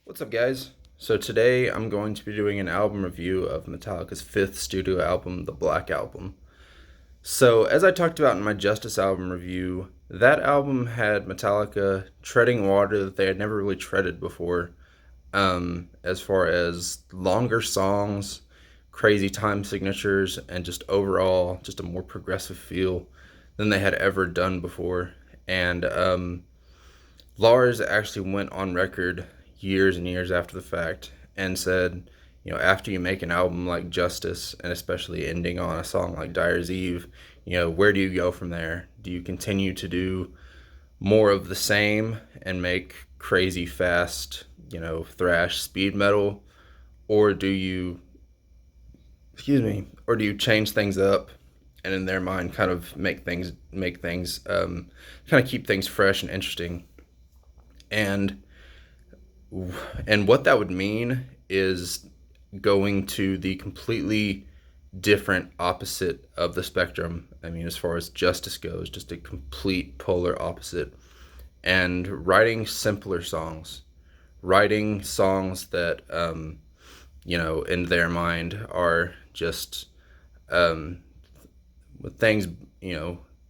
What's up, guys? So today I'm going to be doing an album review of Metallica's fifth studio album, the Black Album. So, as I talked about in my Justice album review, that album had Metallica treading water that they had never really treaded before, as far as longer songs, crazy time signatures, and just overall, just a more progressive feel than they had ever done before. And Lars actually went on record years and years after the fact and said, after you make an album like Justice, and especially ending on a song like Dyer's Eve, where do you go from there? Do you continue to do more of the same and make crazy fast, thrash speed metal, or or do you change things up and in their mind kind of kind of keep things fresh and interesting? And what that would mean is going to the completely different opposite of the spectrum. I mean, as far as justice goes, just a complete polar opposite. And writing simpler songs, writing songs that, in their mind are just um, things,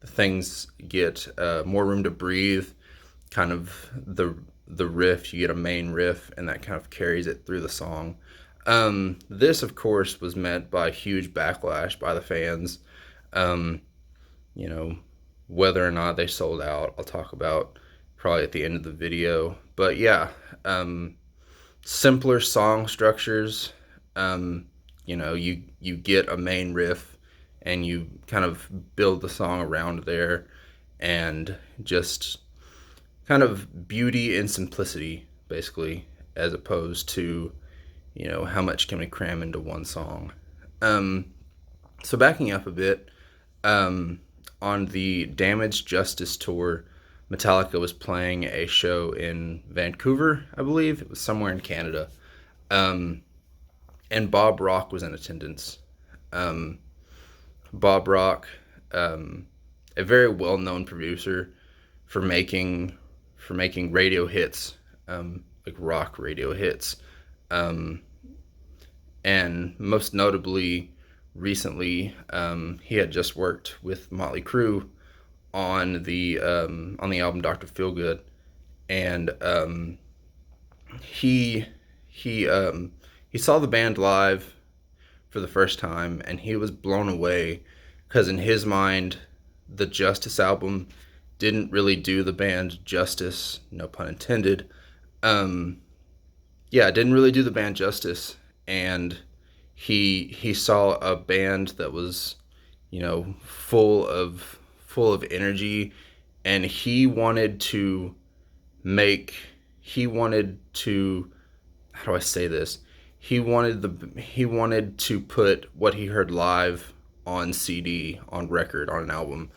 things get more room to breathe. Kind of the riff, you get a main riff, and that kind of carries it through the song. This, of course, was met by huge backlash by the fans. Um, you know, whether or not they sold out, I'll talk about probably at the end of the video. But yeah, simpler song structures. You get a main riff, and you kind of build the song around there, and just kind of beauty and simplicity, basically, as opposed to, how much can we cram into one song. Um, so backing up a bit, on the Damaged Justice tour, Metallica was playing a show in Vancouver, I believe. It was somewhere in Canada. Um, and Bob Rock was in attendance. Um, Bob Rock, a very well-known producer for making radio hits, like rock radio hits, um, and most notably, recently, he had just worked with Motley Crue on the album Doctor Feelgood, and he he he saw the band live for the first time, and he was blown away because in his mind, the Justice album didn't really do the band justice, no pun intended. Um, yeah, it didn't really do the band justice, and he saw a band that was, full of energy, and make he wanted to how do I say this? He wanted to put what he heard live on CD, on record, on an album,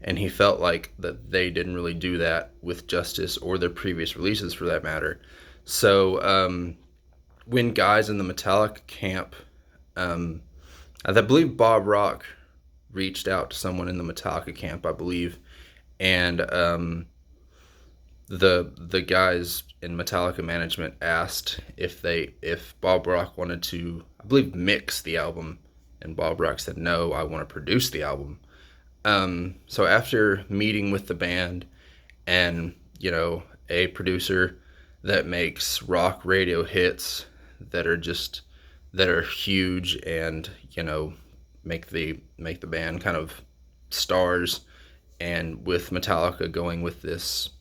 and he felt like that they didn't really do that with Justice or their previous releases, for that matter. So when guys in the Metallica camp, um, I believe Bob Rock reached out to someone in the Metallica camp, I believe, and the guys in Metallica management asked if Bob Rock wanted to, I believe, mix the album, and Bob Rock said no, I want to produce the album. So after meeting with the band and a producer that makes rock radio hits that are huge and make the band kind of stars, and with Metallica going with this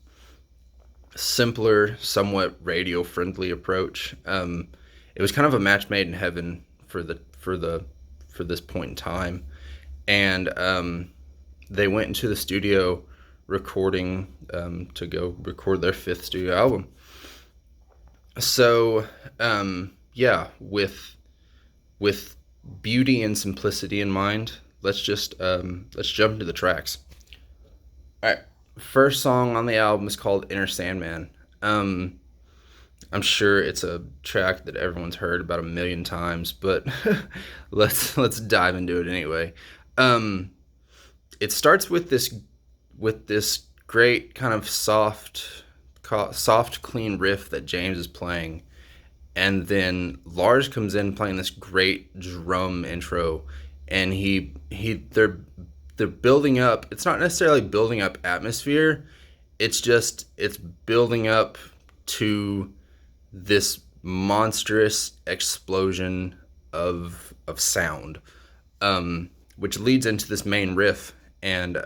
simpler, somewhat radio friendly approach. It was kind of a match made in heaven for this point in time, and they went into the studio recording to go record their fifth studio album. So yeah, with beauty and simplicity in mind, let's jump into the tracks. All right. First song on the album is called Inner Sandman. Um, I'm sure it's a track that everyone's heard about a million times, but let's dive into it anyway. Um, it starts with this great kind of soft, clean riff that James is playing, and then Lars comes in playing this great drum intro, and they're building up. It's not necessarily building up atmosphere. It's building up to this monstrous explosion of sound, which leads into this main riff. And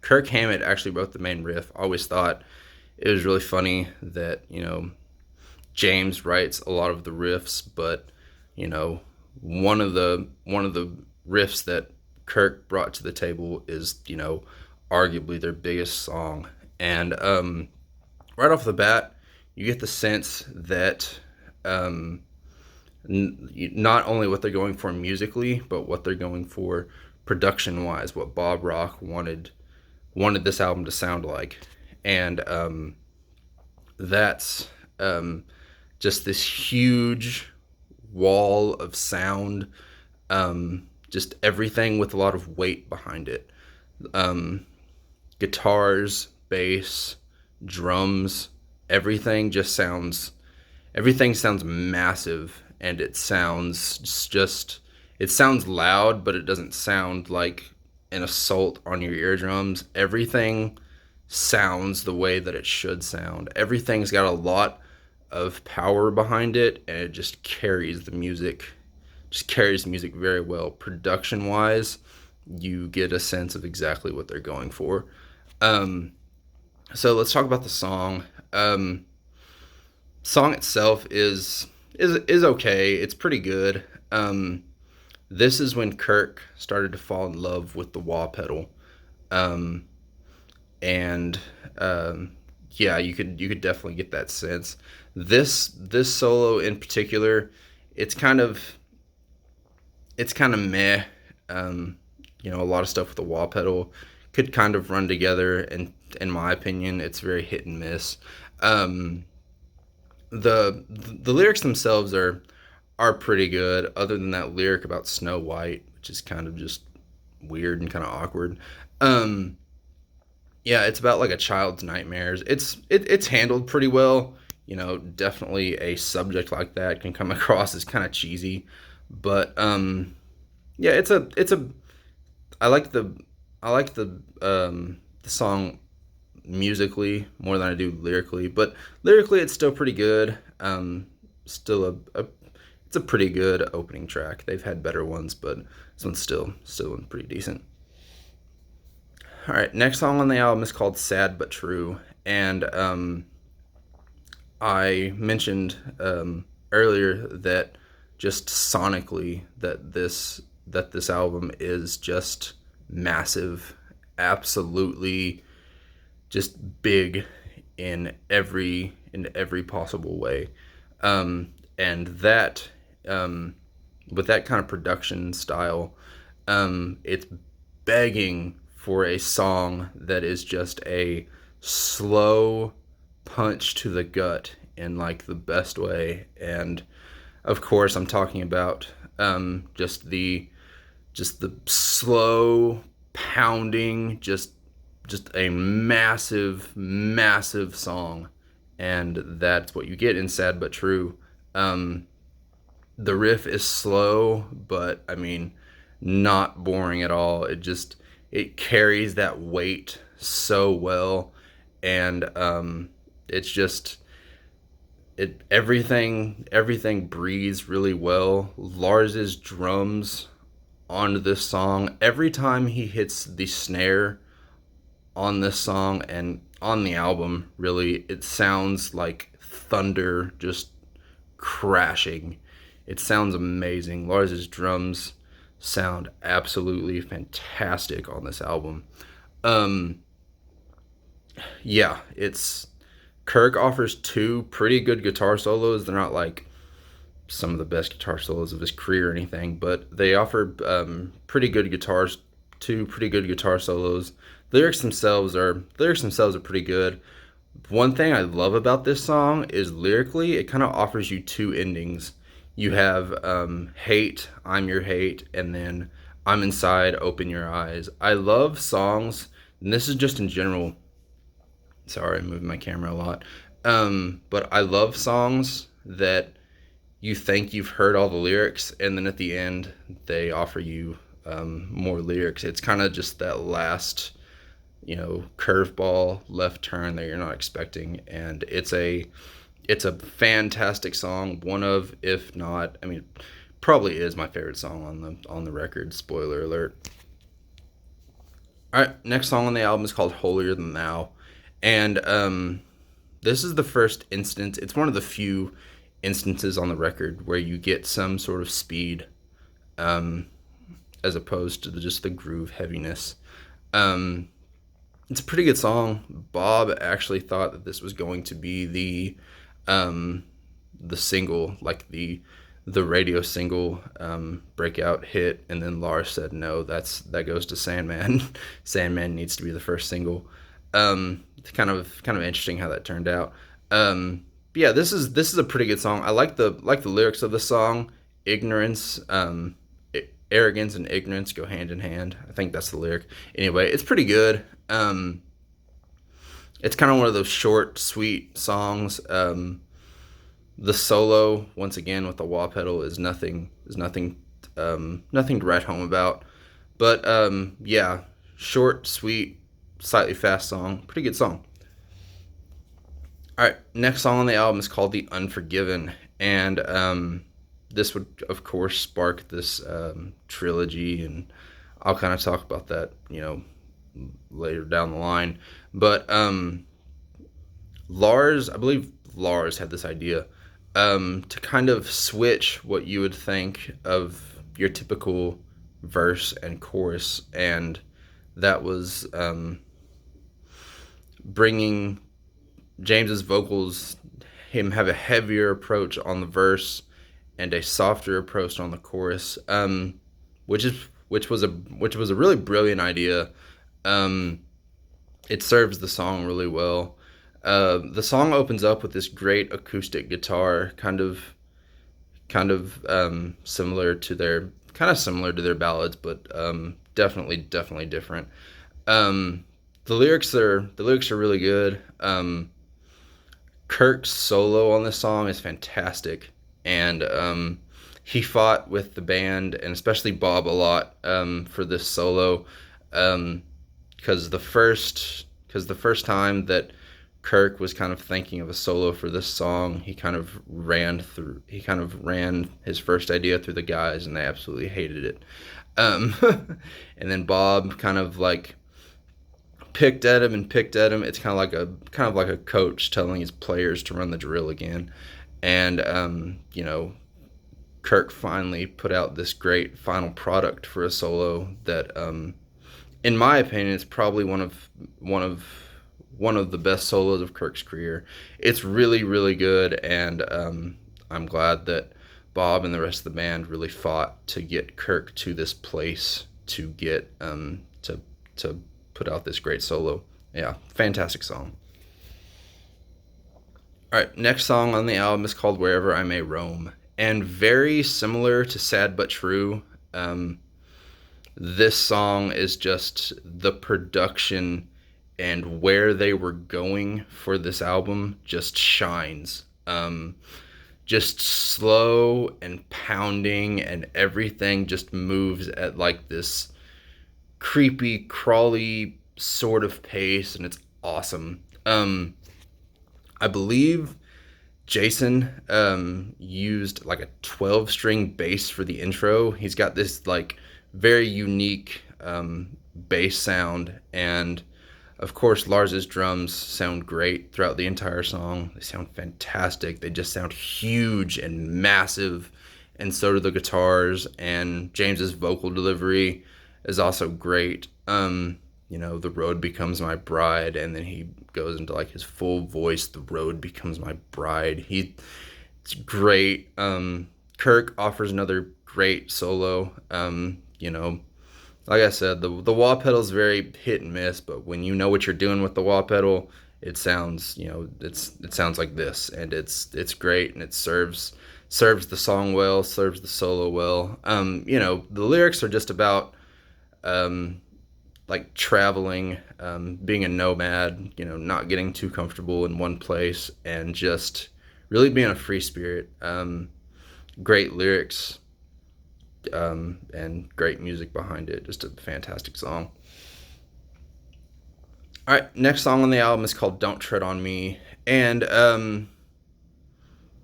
Kirk Hammett actually wrote the main riff. I always thought it was really funny that James writes a lot of the riffs, but one of the riffs that Kirk brought to the table is arguably their biggest song. And right off the bat, you get the sense that not only what they're going for musically, but what they're going for production wise, what Bob Rock wanted this album to sound like. And that's just this huge wall of sound, just everything with a lot of weight behind it. Guitars, bass, drums, everything sounds massive, and it sounds loud, but it doesn't sound like an assault on your eardrums. Everything sounds the way that it should sound. Everything's got a lot of power behind it, and it just carries the music very well. Production wise, you get a sense of exactly what they're going for. So let's talk about the song. Song itself is okay. It's pretty good. This is when Kirk started to fall in love with the wah pedal, and yeah, you could definitely get that sense. This solo in particular, it's kind of meh. A lot of stuff with the wah pedal could kind of run together, and in my opinion, it's very hit and miss. The lyrics themselves are pretty good, other than that lyric about Snow White, which is kind of just weird and kind of awkward. Yeah, it's about like a child's nightmares. It's handled pretty well. Definitely a subject like that can come across as kind of cheesy, but yeah, I like the song musically more than I do lyrically, but lyrically it's still pretty good. Still it's a pretty good opening track. They've had better ones, but this one's still pretty decent. All right, next song on the album is called "Sad But True," and I mentioned earlier that just sonically that this album is just massive, absolutely just big in every possible way, and that with that kind of production style, it's begging for a song that is just a slow punch to the gut in like the best way. And of course I'm talking about just the slow pounding, just a massive song, and that's what you get in Sad But True. The riff is slow, but I mean not boring at all. It carries that weight so well, and it's just everything breathes really well. Lars's drums on this song, every time he hits the snare on this song and on the album, really, it sounds like thunder just crashing. It sounds amazing. Lars's drums sound absolutely fantastic on this album. Yeah, Kirk offers two pretty good guitar solos. They're not like some of the best guitar solos of his career or anything, but they offer two pretty good guitar solos. Lyrics themselves are pretty good. One thing I love about this song is lyrically, it kind of offers you two endings. You have Hate, I'm Your Hate, and then I'm Inside, Open Your Eyes. I love songs, and this is just in general. Sorry, I'm moving my camera a lot. But I love songs that you think you've heard all the lyrics, and then at the end they offer you more lyrics. It's kind of just that last, curveball left turn that you're not expecting, and it's a fantastic song. One of, if not, I mean, probably is my favorite song on the record. Spoiler alert. All right, next song on the album is called "Holier Than Now," and this is the first instance. It's one of the few instances on the record where you get some sort of speed, um, as opposed to just the groove heaviness. Um, it's a pretty good song. Bob actually thought that this was going to be um, the single, like the radio single breakout hit, and then Lars said no, that goes to Sandman. Sandman needs to be the first single. It's kind of interesting how that turned out. But yeah, this is a pretty good song. I like the lyrics of the song. Ignorance, arrogance, and ignorance go hand in hand. I think that's the lyric. Anyway, it's pretty good. It's kind of one of those short, sweet songs. The solo, once again, with the wah pedal is nothing to write home about. But yeah, short, sweet, slightly fast song, pretty good song. All right, next song on the album is called "The Unforgiven," and this would, of course, spark this trilogy, and I'll kind of talk about that, later down the line. But I believe Lars had this idea to kind of switch what you would think of your typical verse and chorus, and that was bringing James's vocals, him have a heavier approach on the verse and a softer approach on the chorus, which was a really brilliant idea. It serves the song really well. The song opens up with this great acoustic guitar, kind of similar to their ballads, but definitely different. The lyrics are really good. Kirk's solo on this song is fantastic, and he fought with the band and especially Bob a lot for this solo, because the first time that Kirk was kind of thinking of a solo for this song, he kind of ran his first idea through the guys, and they absolutely hated it. Um, and then Bob kind of like picked at him and picked at him. It's kind of like a coach telling his players to run the drill again. And Kirk finally put out this great final product for a solo that, in my opinion, is probably one of the best solos of Kirk's career. It's really, really good, and I'm glad that Bob and the rest of the band really fought to get Kirk to this place to get to put out this great solo. Yeah, fantastic song. All right, next song on the album is called "Wherever I May Roam," and very similar to "Sad But True." This song is just the production and where they were going for this album just shines. Just slow and pounding, and everything just moves at like this creepy, crawly sort of pace, and it's awesome. I believe Jason used like a 12-string bass for the intro. He's got this like very unique bass sound, and of course Lars's drums sound great throughout the entire song. They sound fantastic. They just sound huge and massive, and so do the guitars, and James's vocal delivery is also great. The road becomes my bride, and then he goes into like his full voice, the road becomes my bride. It's great. Kirk offers another great solo. Like I said, the wah pedal is very hit and miss, but when you know what you're doing with the wah pedal, it sounds, it sounds like this, and it's great, and it serves the song well, serves the solo well. The lyrics are just about like traveling, being a nomad, not getting too comfortable in one place, and just really being a free spirit. Great lyrics, and great music behind it. Just a fantastic song. All right, next song on the album is called "Don't Tread on Me," and the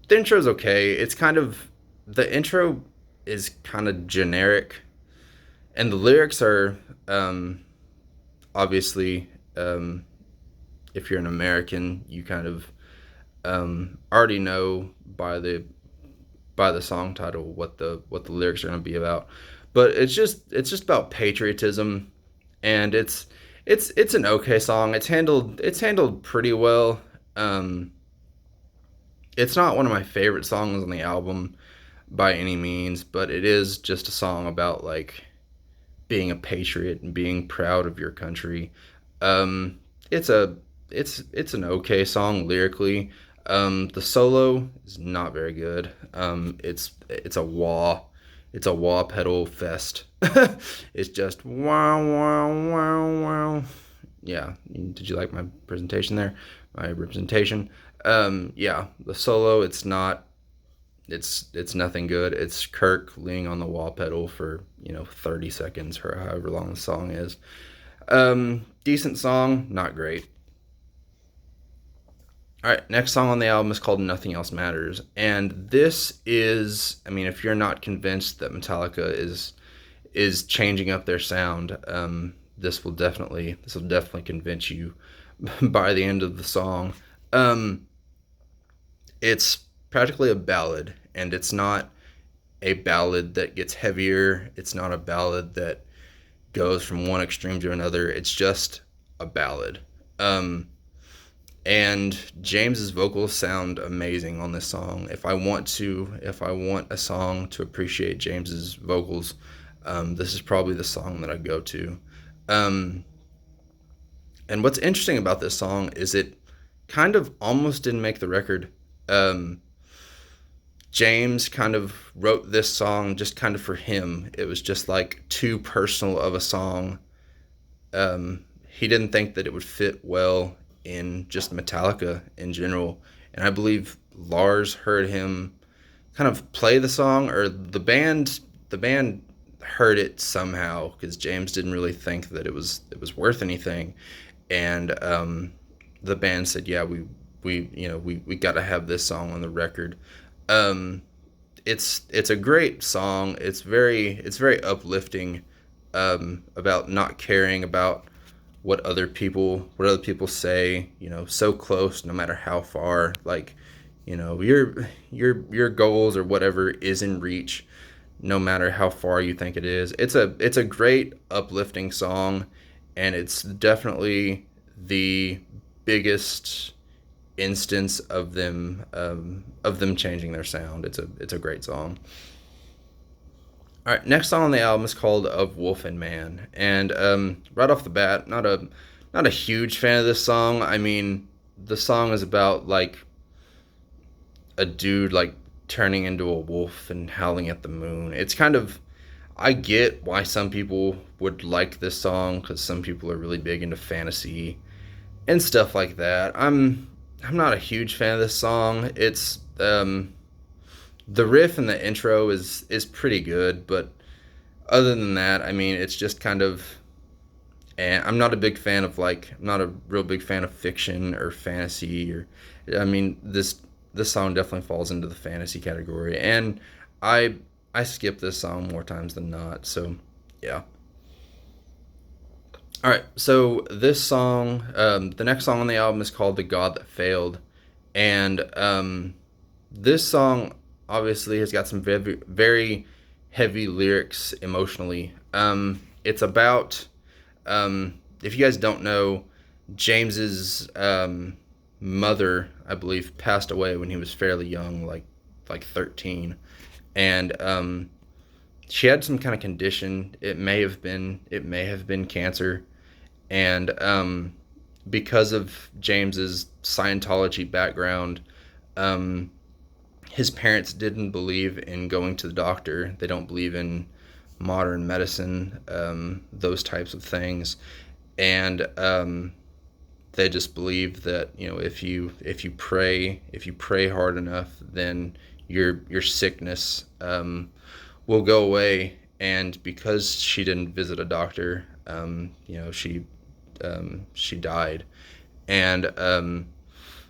intro's okay. It's kind of the intro is kind of generic, and the lyrics are obviously, if you're an American, you kind of already know by the song title what the lyrics are going to be about. But it's just about patriotism, and it's an okay song. It's handled pretty well. Um, it's not one of my favorite songs on the album by any means, but it is just a song about like being a patriot and being proud of your country. Um, it's a it's an okay song lyrically. The solo is not very good. It's a wah pedal fest. It's just wow wow wow wow. Yeah, did you like my presentation there? My representation. Yeah, the solo it's nothing good. It's Kirk leaning on the wah pedal for 30 seconds or however long the song is. Decent song, not great. All right, next song on the album is called "Nothing Else Matters," and this is, I mean, if you're not convinced that Metallica is changing up their sound, this will definitely convince you by the end of the song. Um, it's practically a ballad, and it's not a ballad that gets heavier. It's not a ballad that goes from one extreme to another. It's just a ballad. Um, and James's vocals sound amazing on this song. If I want a song to appreciate James's vocals, this is probably the song that I go to. Um, and what's interesting about this song is it kind of almost didn't make the record. Um, James kind of wrote this song just kind of for him. It was just like too personal of a song. He didn't think that it would fit well in just Metallica in general. And I believe Lars heard him kind of play the song, or the band heard it somehow because James didn't really think that it was worth anything. And the band said, "Yeah, we got to have this song on the record." Um, it's a great song. It's very uplifting, about not caring about what other people say. So close, no matter how far. Like, your goals or whatever is in reach, no matter how far you think it is. It's a great uplifting song, and it's definitely the biggest instance of them changing their sound. It's a great song. All right, next song on the album is called "Of Wolf and Man," and right off the bat, not a huge fan of this song. I mean, the song is about like a dude like turning into a wolf and howling at the moon. It's kind of, I get why some people would like this song because some people are really big into fantasy and stuff like that. I'm not a huge fan of this song. It's the riff and the intro is pretty good, but other than that, I mean, it's just kind of. And I'm not a big fan of like, I'm not a real big fan of fiction or fantasy, or, I mean, this song definitely falls into the fantasy category, and I I skip this song more times than not. So yeah. All right, so the next song on the album is called "The God That Failed," and this song obviously has got some very, very heavy lyrics emotionally. It's about, if you guys don't know, James's mother, I believe, passed away when he was fairly young, like 13, and she had some kind of condition. It may have been cancer, and because of James's Scientology background, um, his parents didn't believe in going to the doctor. They don't believe in modern medicine, those types of things, and they just believe that if you pray hard enough, then your sickness will go away. And because she didn't visit a doctor, she died. And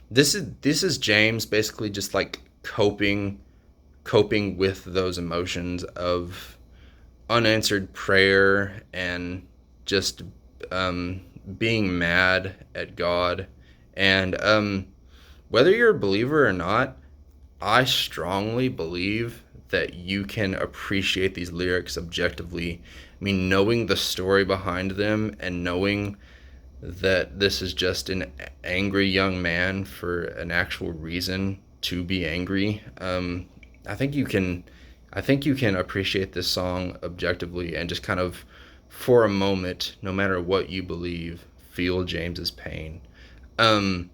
this is James basically just like coping with those emotions of unanswered prayer and just being mad at God. And whether you're a believer or not, I strongly believe that you can appreciate these lyrics objectively. I mean, knowing the story behind them and knowing that this is just an angry young man for an actual reason to be angry. I think you can, I think you can appreciate this song objectively and just kind of, for a moment, no matter what you believe, feel James's pain. Um,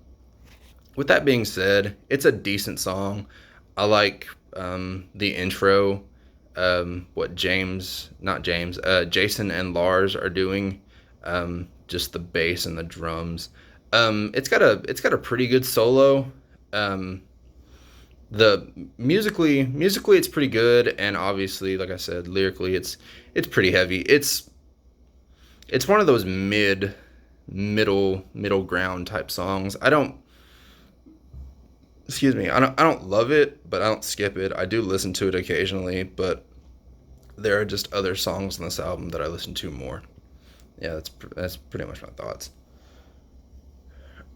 with that being said, it's a decent song. I like the intro. What not James, Jason and Lars are doing. Just the bass and the drums. It's got a pretty good solo. Um, the musically it's pretty good, and obviously, like I said, lyrically it's pretty heavy. It's one of those middle ground type songs. I don't excuse me. I don't love it, but I don't skip it. I do listen to it occasionally, but there are just other songs on this album that I listen to more. Yeah, that's pretty much my thoughts.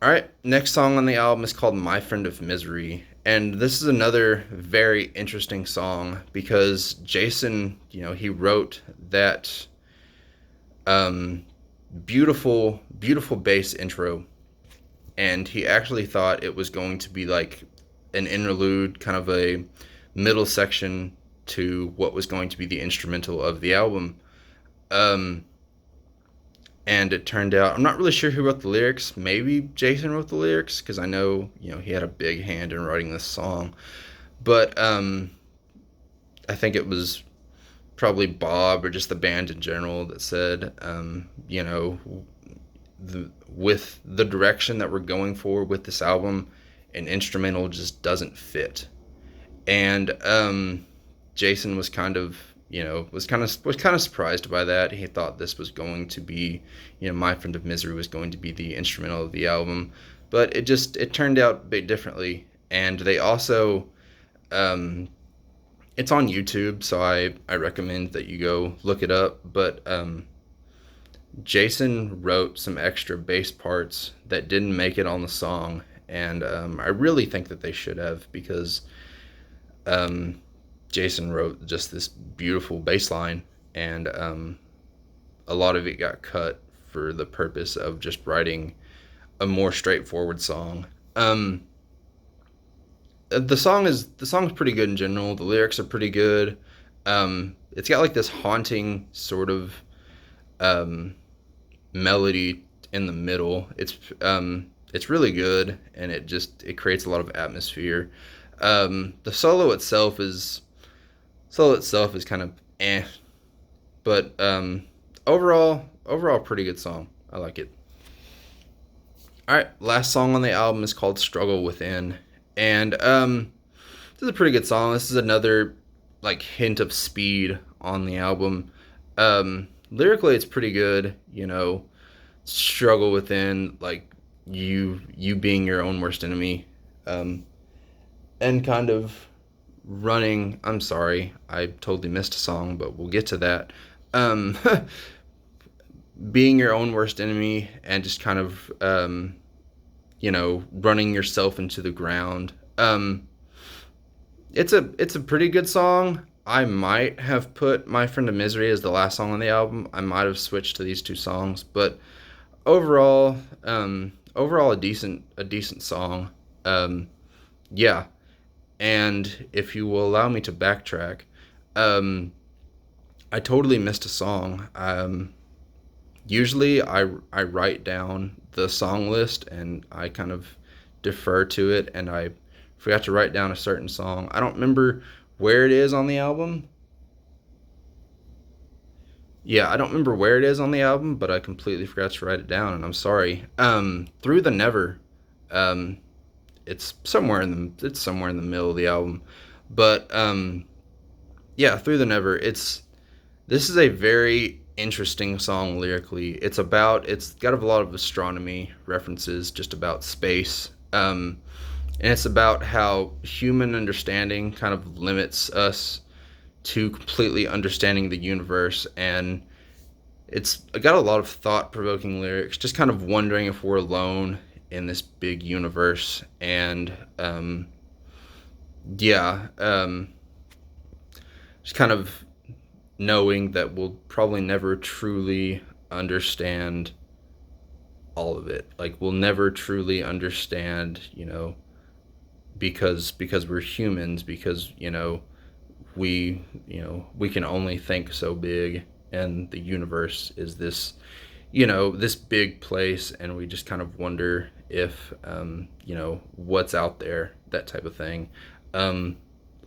All right, next song on the album is called "My Friend of Misery," and this is another very interesting song because Jason, he wrote that um, beautiful bass intro, and he actually thought it was going to be like an interlude, kind of a middle section to what was going to be the instrumental of the album. Um, and it turned out I'm not really sure who wrote the lyrics. Maybe Jason wrote the lyrics because I know he had a big hand in writing this song. But I think it was probably Bob or just the band in general that said, with the direction that we're going for with this album, an instrumental just doesn't fit. And Jason was kind of surprised by that. He thought this was going to be, "My Friend of Misery" was going to be the instrumental of the album, but it turned out a bit differently. And they also, it's on YouTube, so I recommend that you go look it up. But Jason wrote some extra bass parts that didn't make it on the song, and I really think that they should have because um, Jason wrote just this beautiful bass line, and a lot of it got cut for the purpose of just writing a more straightforward song. The song's pretty good in general. The lyrics are pretty good. It's got like this haunting sort of um, melody in the middle. It's really good, and it creates a lot of atmosphere. The solo itself is kind of but overall pretty good song. I like it. All right, last song on the album is called "Struggle Within," and this is a pretty good song. This is another like hint of speed on the album. Lyrically, it's pretty good. Struggle within, like you being your own worst enemy, um, and kind of running. I'm sorry, I totally missed a song, but we'll get to that. Um, being your own worst enemy and just kind of running yourself into the ground. It's a pretty good song. I might have put "My Friend of Misery" as the last song on the album. I might have switched to these two songs, but overall, overall a decent song. Yeah, and if you will allow me to backtrack, um, I totally missed a song. Usually, I write down the song list and I kind of defer to it, and I forgot to write down a certain song. I don't remember where it is on the album. Yeah, I don't remember where it is on the album, but I completely forgot to write it down, and I'm sorry. "Through the Never," um, it's somewhere in the middle of the album, But yeah, Through the Never. This is a very interesting song lyrically. It's got a lot of astronomy references, just about space. And it's about how human understanding kind of limits us to completely understanding the universe. And it's got a lot of thought provoking lyrics, just kind of wondering if we're alone in this big universe. And yeah, just kind of knowing that we'll probably never truly understand all of it. Like we'll never truly understand, because we're humans, because we can only think so big, and the universe is this big place, and we just kind of wonder if what's out there, that type of thing. um,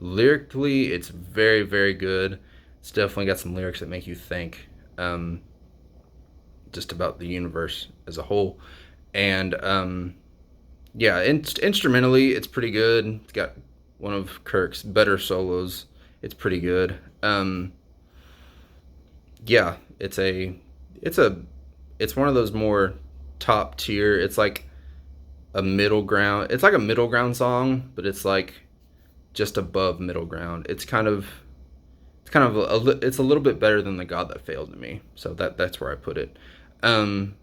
Lyrically, it's very, very good. It's definitely got some lyrics that make you think, just about the universe as a whole. And yeah, instrumentally, it's pretty good. It's got one of Kirk's better solos. It's pretty good. Yeah, it's a it's one of those more top tier. It's like a middle ground. It's like a middle ground song, but it's like just above middle ground. It's a little bit better than The God That Failed to Me. So that's where I put it. Um,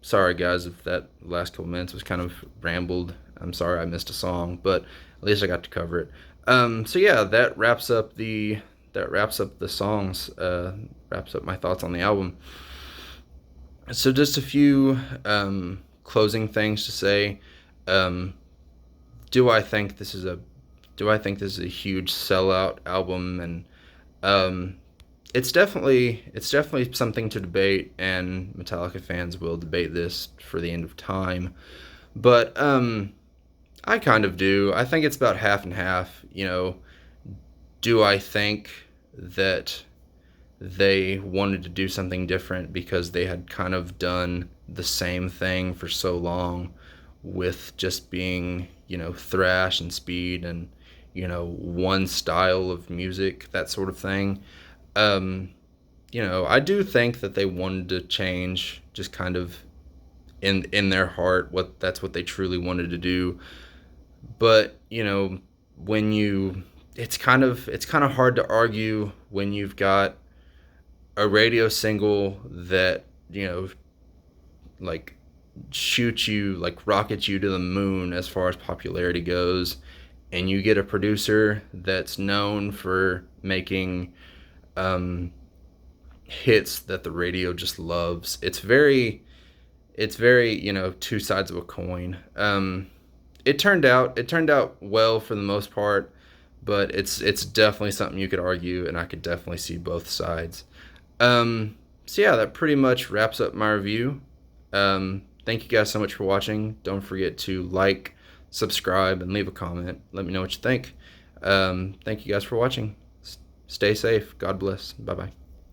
Sorry guys if that last couple minutes was kind of rambled. I'm sorry I missed a song, but at least I got to cover it. So yeah, that wraps up the songs. Wraps up my thoughts on the album. So just a few closing things to say. Um, do I think this is a do I think this is a huge sellout album? And um, it's definitely something to debate, and Metallica fans will debate this for the end of time. But I kind of do. I think it's about half and half. Do I think that they wanted to do something different because they had kind of done the same thing for so long, with just being, thrash and speed and, one style of music, that sort of thing. Um, I do think that they wanted to change, just kind of in their heart, what they truly wanted to do. But, when you it's kind of hard to argue when you've got a radio single that, like shoots you, like rockets you to the moon as far as popularity goes, and you get a producer that's known for making um, hits that the radio just loves. It's very, two sides of a coin. It turned out well for the most part, but it's definitely something you could argue, and I could definitely see both sides. So yeah, that pretty much wraps up my review. Thank you guys so much for watching. Don't forget to like, subscribe, and leave a comment. Let me know what you think. Thank you guys for watching. Stay safe. God bless. Bye bye.